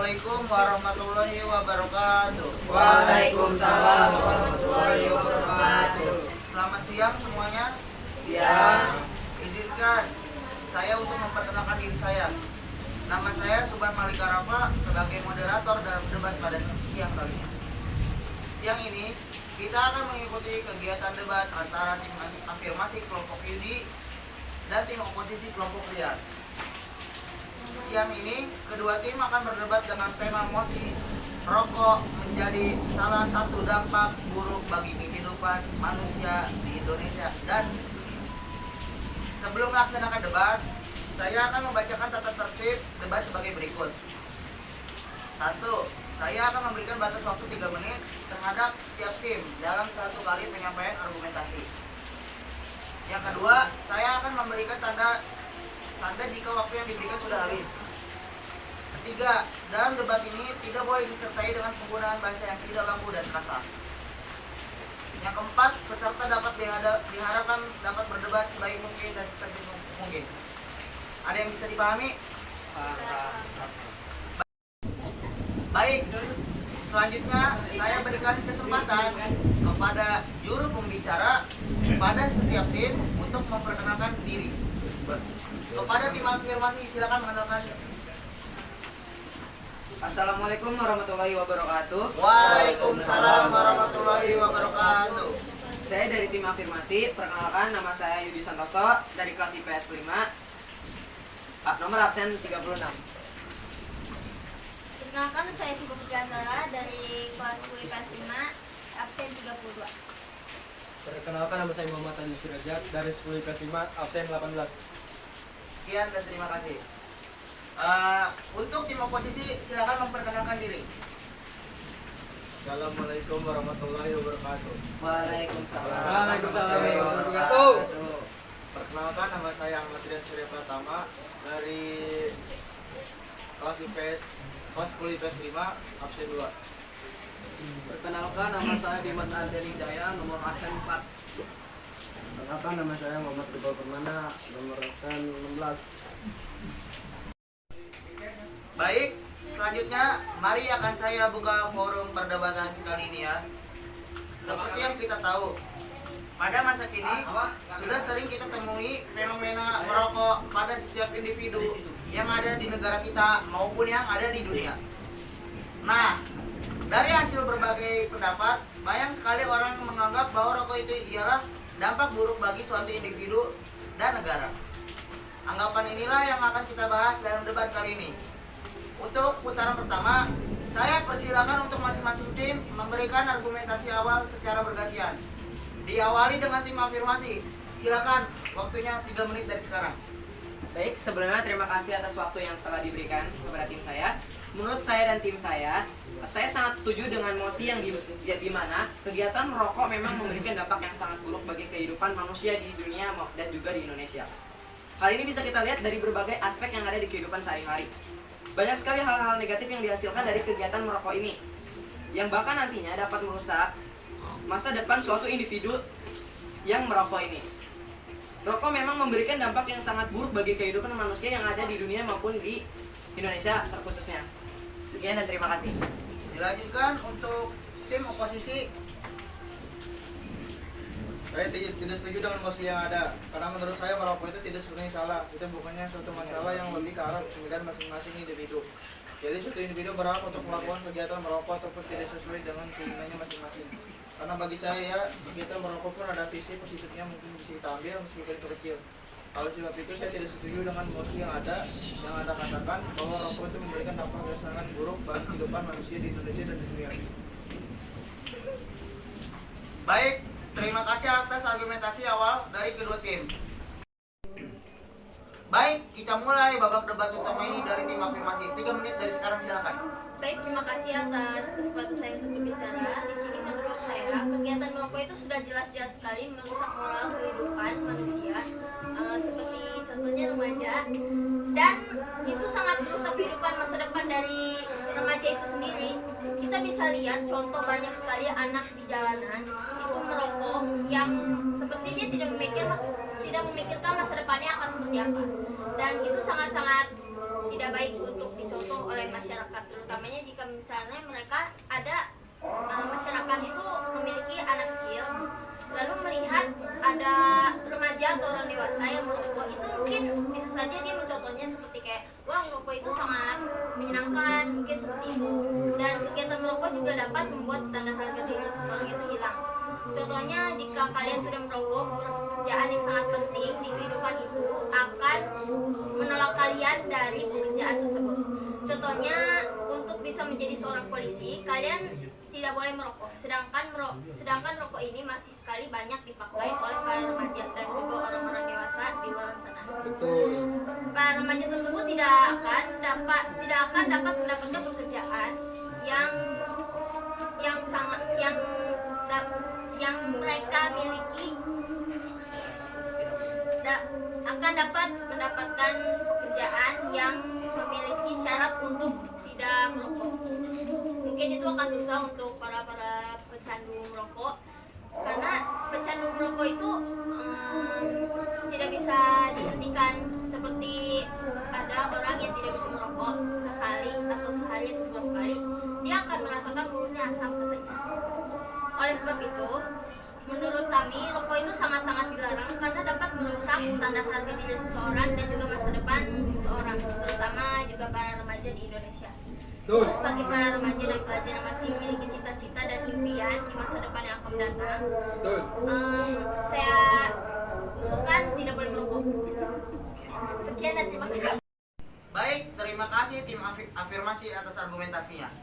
Assalamualaikum warahmatullahi wabarakatuh. Waalaikumsalam warahmatullahi wabarakatuh. Selamat siang semuanya. Siang. Izinkan saya untuk memperkenalkan diri saya. Nama saya Subhan Malika Rafa sebagai moderator dalam debat pada siang kali ini. Siang ini kita akan mengikuti kegiatan debat antara tim afirmasi kelompok Yudi dan tim oposisi kelompok Rian. Siang ini kedua tim akan berdebat dengan tema mosi rokok menjadi salah satu dampak buruk bagi kehidupan manusia di Indonesia. Dan sebelum melaksanakan debat, saya akan membacakan tata tertib debat sebagai berikut. 1. Saya akan memberikan batas waktu 3 menit terhadap setiap tim dalam satu kali penyampaian argumentasi. Yang kedua, saya akan memberikan tanda jika waktu yang diberikan sudah habis. Ketiga, dalam debat ini tidak boleh disertai dengan penggunaan bahasa yang tidak baku dan kasar. Yang keempat, peserta diharapkan dapat berdebat sebaik mungkin dan setertib mungkin. Ada yang bisa dipahami? Baik, selanjutnya saya berikan kesempatan kepada juru pembicara pada setiap tim untuk memperkenalkan diri. Kepada tim afirmasi silakan mengenalkan. Assalamualaikum warahmatullahi wabarakatuh. Waalaikumsalam warahmatullahi wabarakatuh. Saya dari tim afirmasi. Perkenalkan, nama saya Yudi Santoso dari kelas IPS 5. Nomor absen 36. Perkenalkan, saya Siva Pujiantara dari kelas 10 IPS 5, absen 32. Perkenalkan, nama saya Muhammad Andi Surajat dari 10 IPS 5, absen 18. Sekian dan terima kasih. Untuk tim oposisi silakan memperkenalkan diri. Assalamualaikum warahmatullahi wabarakatuh. Waalaikumsalam warahmatullahi wabarakatuh. Perkenalkan, nama saya Ahmad Rian Surya Pratama dari kelas 10 IPS 5, absen 2. Perkenalkan, nama saya Dimas Andri Jaya, nomor absen 4. Perkenalkan, nama saya Muhammad Tebal Permana, nomor absen 16. Baik, selanjutnya mari akan saya buka forum perdebatan kali ini ya. Seperti yang kita tahu, pada masa kini sudah sering kita temui fenomena merokok pada setiap individu yang ada di negara kita maupun yang ada di dunia. Nah, dari hasil berbagai pendapat, banyak sekali orang menganggap bahwa rokok itu ialah dampak buruk bagi suatu individu dan negara. Anggapan inilah yang akan kita bahas dalam debat kali ini. Untuk putaran pertama, saya persilakan untuk masing-masing tim memberikan argumentasi awal secara bergantian. Diawali dengan tim afirmasi. Silakan, waktunya 3 menit dari sekarang. Baik, sebelumnya terima kasih atas waktu yang telah diberikan kepada tim saya. Menurut saya dan tim saya sangat setuju dengan mosi yang di mana kegiatan merokok memang memberikan dampak yang sangat buruk bagi kehidupan manusia di dunia dan juga di Indonesia. Hal ini bisa kita lihat dari berbagai aspek yang ada di kehidupan sehari-hari. Banyak sekali hal-hal negatif yang dihasilkan dari kegiatan merokok ini, yang bahkan nantinya dapat merusak masa depan suatu individu yang merokok ini. Rokok memang memberikan dampak yang sangat buruk bagi kehidupan manusia yang ada di dunia maupun di Indonesia terkhususnya. Sekian dan terima kasih. Dilanjutkan untuk tim oposisi. Saya tidak setuju dengan mosi yang ada, karena menurut saya merokok itu tidak sebenarnya salah. Itu bukannya suatu masalah yang lebih ke arah pemilihan masing-masing individu. Jadi suatu individu berhak untuk melakukan kegiatan merokok ataupun tidak sesuai dengan keinginannya masing-masing. Karena bagi saya, kegiatan merokok pun ada sisi positifnya, mungkin bisa kita ambil meskipun itu kecil. Kalau sebab itu saya tidak setuju dengan mosi yang ada katakan bahwa rokok itu memberikan dampak yang sangat buruk bagi kehidupan manusia di Indonesia dan di dunia. Baik, terima kasih atas argumentasi awal dari kedua tim. Baik, kita mulai babak debat utama ini dari tim afirmasi. 3 menit dari sekarang silakan. Baik, terima kasih atas kesempatan saya untuk berbicara. Di sini menurut saya kegiatan merokok itu sudah jelas-jelas sekali merusak moral kehidupan manusia, seperti contohnya remaja, dan itu sangat merusak kehidupan masa depan dari remaja itu sendiri. Kita bisa lihat contoh banyak sekali anak di jalanan itu merokok yang seperti dia tidak memikirkan masa depannya akan seperti apa, dan itu sangat-sangat tidak baik untuk dicontoh oleh masyarakat, terutamanya jika misalnya mereka ada masyarakat itu memiliki anak kecil lalu melihat ada remaja atau orang dewasa yang merokok, itu mungkin bisa saja dia mencontohnya seperti kayak, wah merokok itu sangat menyenangkan, mungkin seperti itu. Dan kegiatan merokok juga dapat membuat standar harga diri seseorang itu hilang. Contohnya jika kalian sudah merokok, pekerjaan yang sangat penting di kehidupan itu akan menolak kalian dari pekerjaan tersebut. Contohnya untuk bisa menjadi seorang polisi, kalian tidak boleh merokok, sedangkan rokok ini masih sekali banyak dipakai oleh para remaja dan juga orang-orang dewasa di luar sana. Betul. Para remaja tersebut tidak akan dapat mendapatkan pekerjaan yang mereka miliki, akan dapat mendapatkan pekerjaan yang memiliki syarat untuk tidak merokok. Mungkin itu akan susah untuk para pecandu merokok, karena pecandu merokok itu tidak bisa dihentikan, seperti ada orang yang tidak bisa merokok sekali atau sehari atau beberapa kali, dia akan merasakan mulutnya asam katanya. Oleh sebab itu, menurut kami rokok itu sangat-sangat dilarang karena dapat merusak standar harga diri seseorang dan juga masa depan seseorang, terutama juga para remaja di Indonesia. Khusus bagi para remaja dan pelajar yang masih memiliki cita-cita dan impian di masa depan yang akan mendatang, saya usulkan tidak boleh merokok. Sekian dan terima kasih. Baik, terima kasih tim afirmasi atas argumentasinya.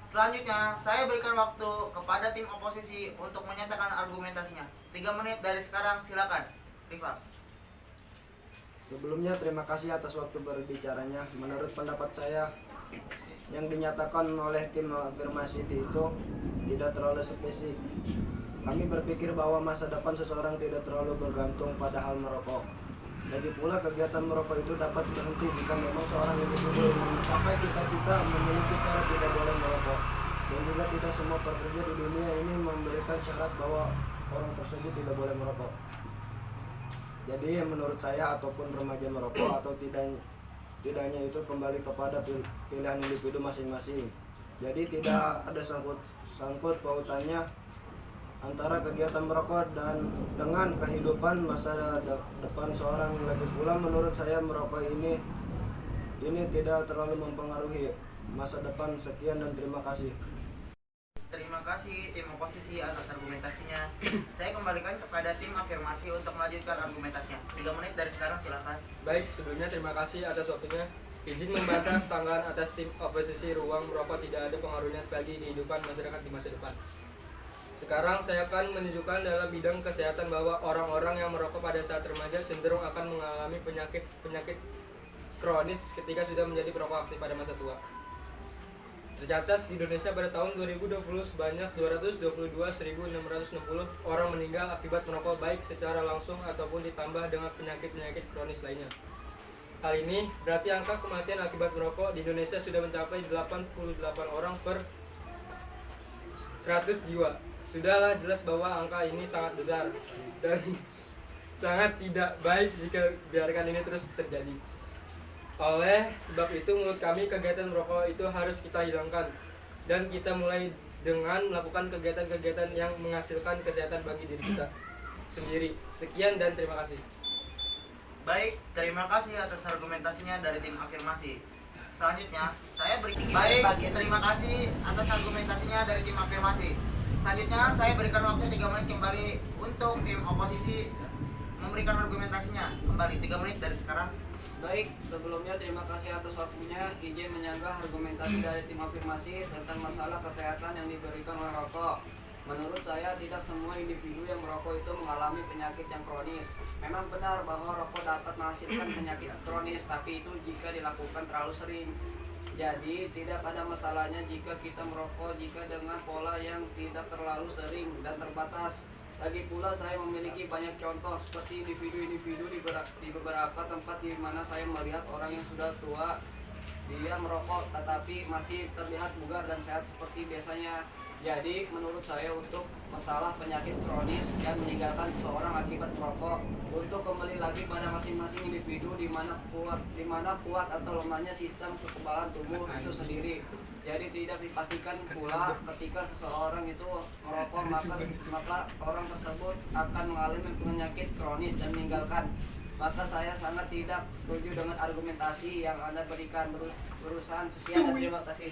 Selanjutnya, saya berikan waktu kepada tim oposisi untuk menyatakan argumentasinya. 3 menit dari sekarang, silakan. Rifat. Sebelumnya terima kasih atas waktu berbicaranya. Menurut pendapat saya, yang dinyatakan oleh tim afirmasi itu tidak terlalu spesifik. Kami berpikir bahwa masa depan seseorang tidak terlalu bergantung pada hal merokok. Lagi pula kegiatan merokok itu dapat berhenti jika memang seorang individu mencapai cita-cita memiliki cara tidak boleh merokok. Dan juga tidak semua pekerja di dunia ini memberikan syarat bahwa orang tersebut tidak boleh merokok. Jadi menurut saya ataupun remaja merokok atau tidaknya itu kembali kepada pilihan individu masing-masing. Jadi tidak ada sangkut pautannya antara kegiatan merokok dan dengan kehidupan masa depan seorang. Lagi pula menurut saya merokok ini tidak terlalu mempengaruhi masa depan. Sekian dan terima kasih. Terima kasih tim oposisi atas argumentasinya. Saya kembalikan kepada tim afirmasi untuk melanjutkan argumentasinya. 3 menit dari sekarang, silakan. Baik, sebelumnya terima kasih atas waktunya. Izin membantah sanggahan atas tim oposisi ruang merokok tidak ada pengaruhnya bagi kehidupan masyarakat di masa depan. Sekarang saya akan menunjukkan dalam bidang kesehatan bahwa orang-orang yang merokok pada saat remaja cenderung akan mengalami penyakit kronis ketika sudah menjadi perokok aktif pada masa tua. Tercatat di Indonesia pada tahun 2020 sebanyak 222.660 orang meninggal akibat merokok baik secara langsung ataupun ditambah dengan penyakit-penyakit kronis lainnya. Hal ini berarti angka kematian akibat merokok di Indonesia sudah mencapai 88 orang per 100 jiwa. Sudahlah jelas bahwa angka ini sangat besar dan sangat tidak baik jika biarkan ini terus terjadi. Oleh sebab itu menurut kami kegiatan merokok itu harus kita hilangkan dan kita mulai dengan melakukan kegiatan-kegiatan yang menghasilkan kesehatan bagi diri kita sendiri. Sekian dan terima kasih. Baik, terima kasih atas argumentasinya dari tim afirmasi. Selanjutnya, terima kasih atas argumentasinya dari tim afirmasi. Selanjutnya, saya berikan waktu 3 menit kembali untuk tim oposisi memberikan argumentasinya. Kembali 3 menit dari sekarang. Baik, sebelumnya terima kasih atas waktunya. Izin menyanggah argumentasi dari tim afirmasi tentang masalah kesehatan yang diberikan oleh rokok. Menurut saya, tidak semua individu yang merokok itu mengalami penyakit yang kronis. Memang benar bahwa rokok dapat menghasilkan penyakit kronis, tapi itu jika dilakukan terlalu sering. Jadi, tidak ada masalahnya jika kita merokok jika dengan pola yang tidak terlalu sering dan terbatas. Lagi pula saya memiliki banyak contoh seperti individu-individu di beberapa tempat di mana saya melihat orang yang sudah tua, dia merokok tetapi masih terlihat bugar dan sehat seperti biasanya. Jadi menurut saya untuk masalah penyakit kronis yang meninggalkan seseorang akibat merokok, untuk kembali lagi pada masing-masing individu di mana kuat atau lemahnya sistem kekebalan tubuh itu sendiri. Jadi tidak dipastikan pula ketika seseorang itu merokok maka orang tersebut akan mengalami penyakit kronis dan meninggalkan. Maka saya sangat tidak setuju dengan argumentasi yang Anda berikan berusaha. Sekian dan terima kasih.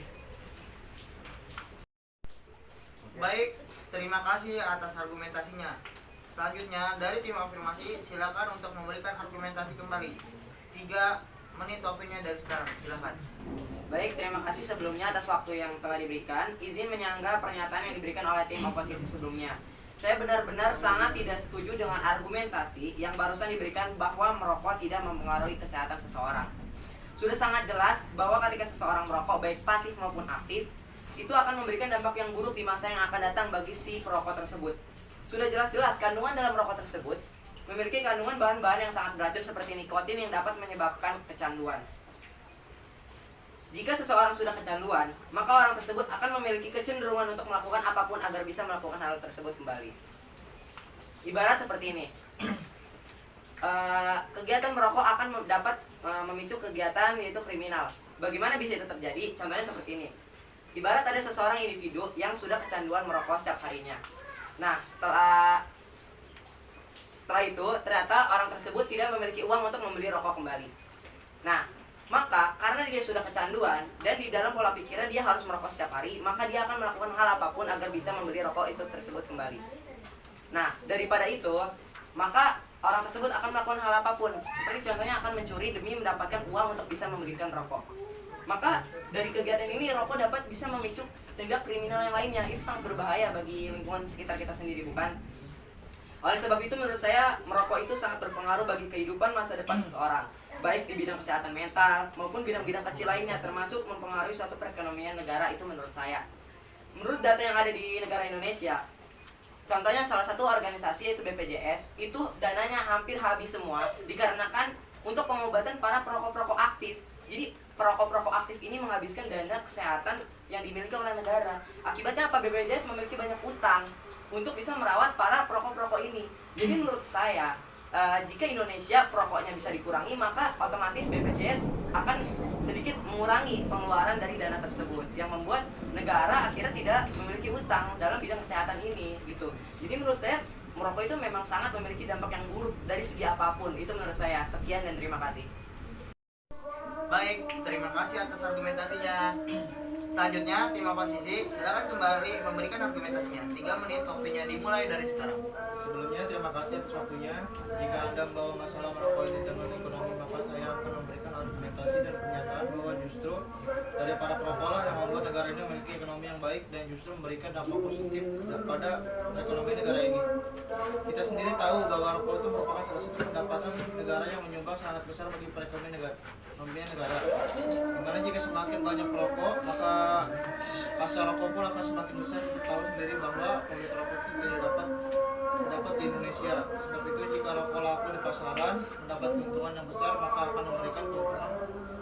Baik, terima kasih atas argumentasinya. Selanjutnya dari tim afirmasi silakan untuk memberikan argumentasi kembali. 3 menit waktunya dari sekarang, silakan. Baik, terima kasih sebelumnya atas waktu yang telah diberikan. Izin menyanggah pernyataan yang diberikan oleh tim oposisi sebelumnya. Saya benar-benar sangat tidak setuju dengan argumentasi yang barusan diberikan bahwa merokok tidak mempengaruhi kesehatan seseorang. Sudah sangat jelas bahwa ketika seseorang merokok baik pasif maupun aktif, itu akan memberikan dampak yang buruk di masa yang akan datang bagi si perokok tersebut. Sudah jelas-jelas kandungan dalam rokok tersebut memiliki kandungan bahan-bahan yang sangat beracun seperti nikotin yang dapat menyebabkan kecanduan. Jika seseorang sudah kecanduan, maka orang tersebut akan memiliki kecenderungan untuk melakukan apapun agar bisa melakukan hal tersebut kembali. Ibarat seperti ini. Kegiatan merokok akan dapat memicu kegiatan yaitu kriminal. Bagaimana bisa itu terjadi? Contohnya seperti ini. Ibarat ada seseorang individu yang sudah kecanduan merokok setiap harinya. Nah, setelah itu ternyata orang tersebut tidak memiliki uang untuk membeli rokok kembali. Nah, maka karena dia sudah kecanduan dan di dalam pola pikirnya dia harus merokok setiap hari, maka dia akan melakukan hal apapun agar bisa membeli rokok itu tersebut kembali. Nah, daripada itu, maka orang tersebut akan melakukan hal apapun. Seperti contohnya akan mencuri demi mendapatkan uang untuk bisa membelikan rokok. Maka dari kegiatan ini rokok dapat bisa memicu tindak kriminal yang lainnya. Itu sangat berbahaya bagi lingkungan sekitar kita sendiri, bukan? Oleh sebab itu menurut saya merokok itu sangat berpengaruh bagi kehidupan masa depan seseorang, baik di bidang kesehatan mental maupun bidang-bidang kecil lainnya, termasuk mempengaruhi suatu perekonomian negara. Itu menurut saya. Menurut data yang ada di negara Indonesia, contohnya salah satu organisasi yaitu BPJS, itu dananya hampir habis semua dikarenakan untuk pengobatan para perokok-perokok aktif. Jadi perokok-perokok aktif ini menghabiskan dana kesehatan yang dimiliki oleh negara. Akibatnya apa? BPJS memiliki banyak utang untuk bisa merawat para perokok-perokok ini. Jadi menurut saya, jika Indonesia perokoknya bisa dikurangi, maka otomatis BPJS akan sedikit mengurangi pengeluaran dari dana tersebut, yang membuat negara akhirnya tidak memiliki utang dalam bidang kesehatan ini, gitu. Jadi menurut saya merokok itu memang sangat memiliki dampak yang buruk dari segi apapun. Itu menurut saya. Sekian dan terima kasih. Baik, terima kasih atas argumentasinya. Selanjutnya, tim oposisi silakan kembali memberikan argumentasinya. 3 menit waktunya dimulai dari sekarang. Sebelumnya terima kasih atas waktunya. Jika Anda membawa masalah merokok ini dengan ekonomi, maka saya akan memberikan argumentasi dan pernyataan bahwa justru dari para perokok lah yang membuat negara ini memiliki ekonomi yang baik dan justru memberikan dampak positif pada ekonomi negara ini. Kita sendiri tahu bahwa rokok itu merupakan salah satu pendapatan negara yang menyumbang sangat besar bagi perekonomian negara. Dimana jika semakin banyak perokok, maka pasar rokok pun akan semakin besar. Kita tahu sendiri bahwa pemilik rokok itu tidak dapat di Indonesia. Sebab itu jika rokok laku di pasaran mendapat keuntungan yang besar, maka akan memberikan keuntungan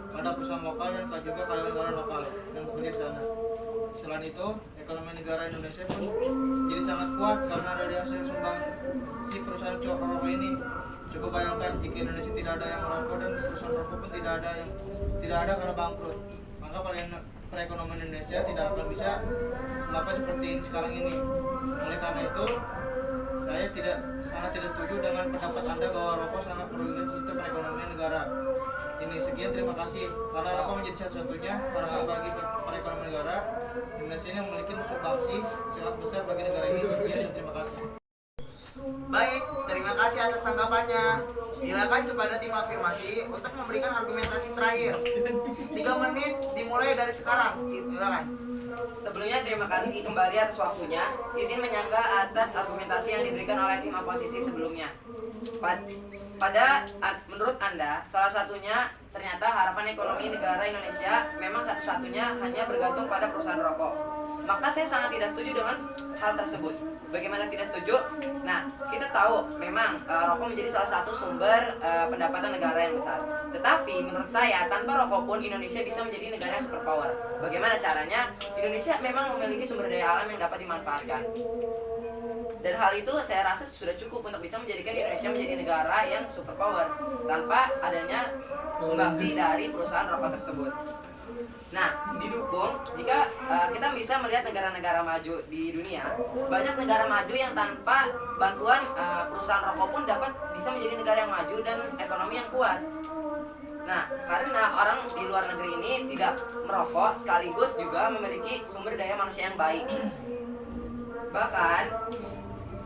pada perusahaan lokal dan juga karyawan lokal yang bekerja di sana. Selain itu, ekonomi negara Indonesia pun jadi sangat kuat karena dari hasil sumbang si perusahaan rokok ini. Coba bayangkan jika Indonesia tidak ada yang merokok dan perusahaan rokok pun tidak ada karena bangkrut, maka perekonomian Indonesia tidak akan bisa mengapa seperti ini sekarang ini. Oleh karena itu, saya sangat tidak setuju dengan pendapat Anda bahwa rokok sangat merugikan sistem perekonomian negara. Ini sekian, terima kasih. Karena rokok menjadi satu-satunya harapan bagi perekonomian negara, Indonesia ini memiliki sumbangsi sangat besar bagi negara ini. Sekian dan terima kasih. Baik, terima kasih atas tanggapannya. Silakan kepada tim afirmasi untuk memberikan argumentasi terakhir. 3 menit dimulai dari sekarang. Silakan. Sebelumnya terima kasih kembali atas waktunya. Izin menyanggah atas argumentasi yang diberikan oleh tim oposisi sebelumnya. Menurut Anda, salah satunya ternyata harapan ekonomi negara Indonesia memang satu-satunya hanya bergantung pada perusahaan rokok. Maka saya sangat tidak setuju dengan hal tersebut. Bagaimana tidak setuju? Nah, kita tahu memang rokok menjadi salah satu sumber pendapatan negara yang besar. Tetapi menurut saya tanpa rokok pun Indonesia bisa menjadi negara yang superpower. Bagaimana caranya? Indonesia memang memiliki sumber daya alam yang dapat dimanfaatkan. Dan hal itu saya rasa sudah cukup untuk bisa menjadikan Indonesia menjadi negara yang superpower tanpa adanya sumbangsi dari perusahaan rokok tersebut. Nah, didukung jika kita bisa melihat negara-negara maju di dunia, banyak negara maju yang tanpa bantuan perusahaan rokok pun dapat bisa menjadi negara yang maju dan ekonomi yang kuat. Nah, karena orang di luar negeri ini tidak merokok sekaligus juga memiliki sumber daya manusia yang baik. Bahkan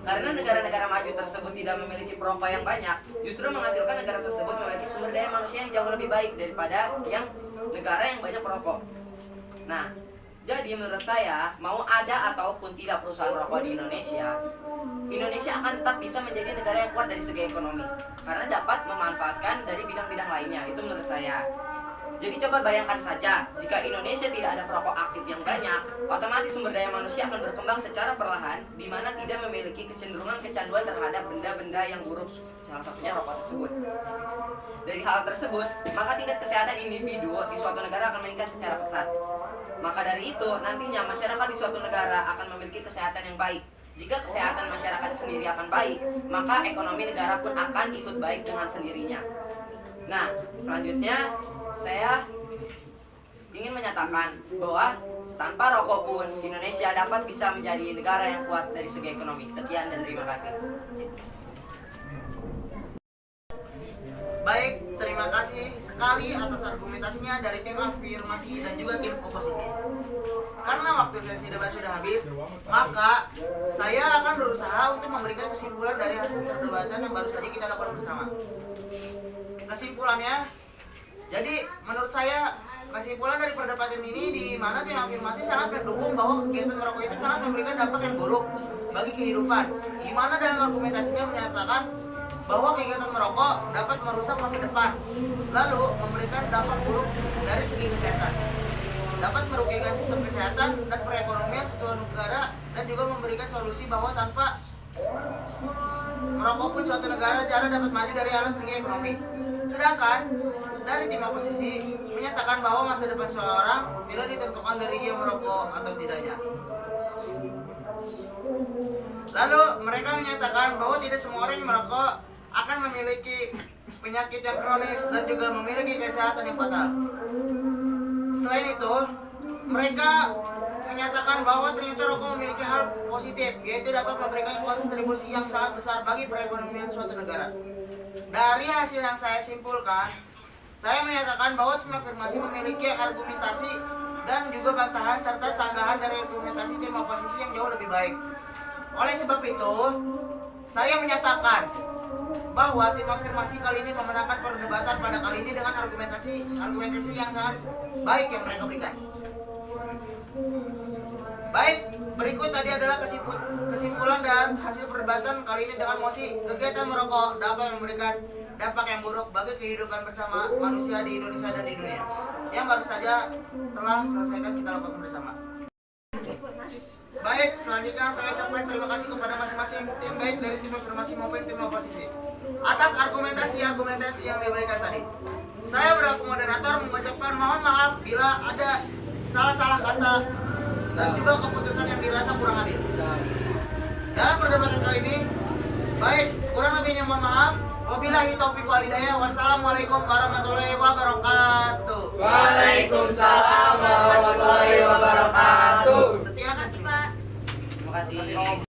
karena negara-negara maju tersebut tidak memiliki perokok yang banyak, justru menghasilkan negara tersebut memiliki sumber daya manusia yang jauh lebih baik daripada yang negara yang banyak perokok. Nah, jadi menurut saya, mau ada ataupun tidak perusahaan rokok di Indonesia, Indonesia akan tetap bisa menjadi negara yang kuat dari segi ekonomi karena dapat memanfaatkan dari bidang-bidang lainnya. Itu menurut saya. Jadi coba bayangkan saja, jika Indonesia tidak ada perokok aktif yang banyak, otomatis sumber daya manusia akan berkembang secara perlahan, di mana tidak memiliki kecenderungan kecanduan terhadap benda-benda yang buruk, salah satunya rokok tersebut. Dari hal tersebut, maka tingkat kesehatan individu di suatu negara akan meningkat secara pesat. Maka dari itu, nantinya masyarakat di suatu negara akan memiliki kesehatan yang baik. Jika kesehatan masyarakat sendiri akan baik, maka ekonomi negara pun akan ikut baik dengan sendirinya. Nah, selanjutnya saya ingin menyatakan bahwa tanpa rokok pun Indonesia dapat bisa menjadi negara yang kuat dari segi ekonomi. Sekian dan terima kasih. Baik, terima kasih sekali atas argumentasinya dari tim afirmasi dan juga tim oposisi. Karena waktu sesi debat sudah habis, maka saya akan berusaha untuk memberikan kesimpulan dari hasil perdebatan yang baru saja kita lakukan bersama. Kesimpulannya, jadi menurut saya kesimpulan dari perdebatan ini di mana tim afirmasi sangat mendukung bahwa kegiatan merokok itu sangat memberikan dampak yang buruk bagi kehidupan. Di mana dalam argumentasinya menyatakan bahwa kegiatan merokok dapat merusak masa depan, lalu memberikan dampak buruk dari segi kesehatan, dapat merugikan sistem kesehatan dan perekonomian suatu negara, dan juga memberikan solusi bahwa tanpa merokok pun suatu negara dapat maju dari alam segi ekonomi. Sedangkan dari tim oposisi menyatakan bahwa masa depan seorang tidak ditentukan dari ia merokok atau tidaknya. Lalu mereka menyatakan bahwa tidak semua orang yang merokok akan memiliki penyakit yang kronis dan juga memiliki kesehatan yang fatal. Selain itu, mereka menyatakan bahwa ternyata rokok memiliki hal positif, yaitu dapat memberikan kontribusi yang sangat besar bagi perekonomian suatu negara. Dari hasil yang saya simpulkan, saya menyatakan bahwa tim afirmasi memiliki argumentasi dan juga bantahan serta sanggahan dari argumentasi tim oposisi yang jauh lebih baik. Oleh sebab itu, saya menyatakan bahwa tim afirmasi kali ini memenangkan perdebatan pada kali ini dengan argumentasi yang sangat baik yang mereka berikan. Baik, berikut tadi adalah kesimpulan dan hasil perdebatan kali ini dengan mosi kegiatan merokok dapat memberikan dampak yang buruk bagi kehidupan bersama manusia di Indonesia dan di dunia, yang baru saja telah selesaikan kita lakukan bersama. Baik, selanjutnya saya ucapkan terima kasih kepada masing-masing tim, baik dari tim afirmasi maupun tim oposisi, atas argumentasi yang diberikan tadi. Saya berlaku moderator mengucapkan mohon maaf bila ada salah-salah kata dan juga keputusan yang dirasa kurang adil. Dalam perdebatan kali ini, baik, kurang lebihnya mohon maaf. Wabillahi taufiq wal hidayah. Wassalamualaikum warahmatullahi wabarakatuh. Waalaikumsalam warahmatullahi wabarakatuh. Terima kasih, Pak. Terima kasih.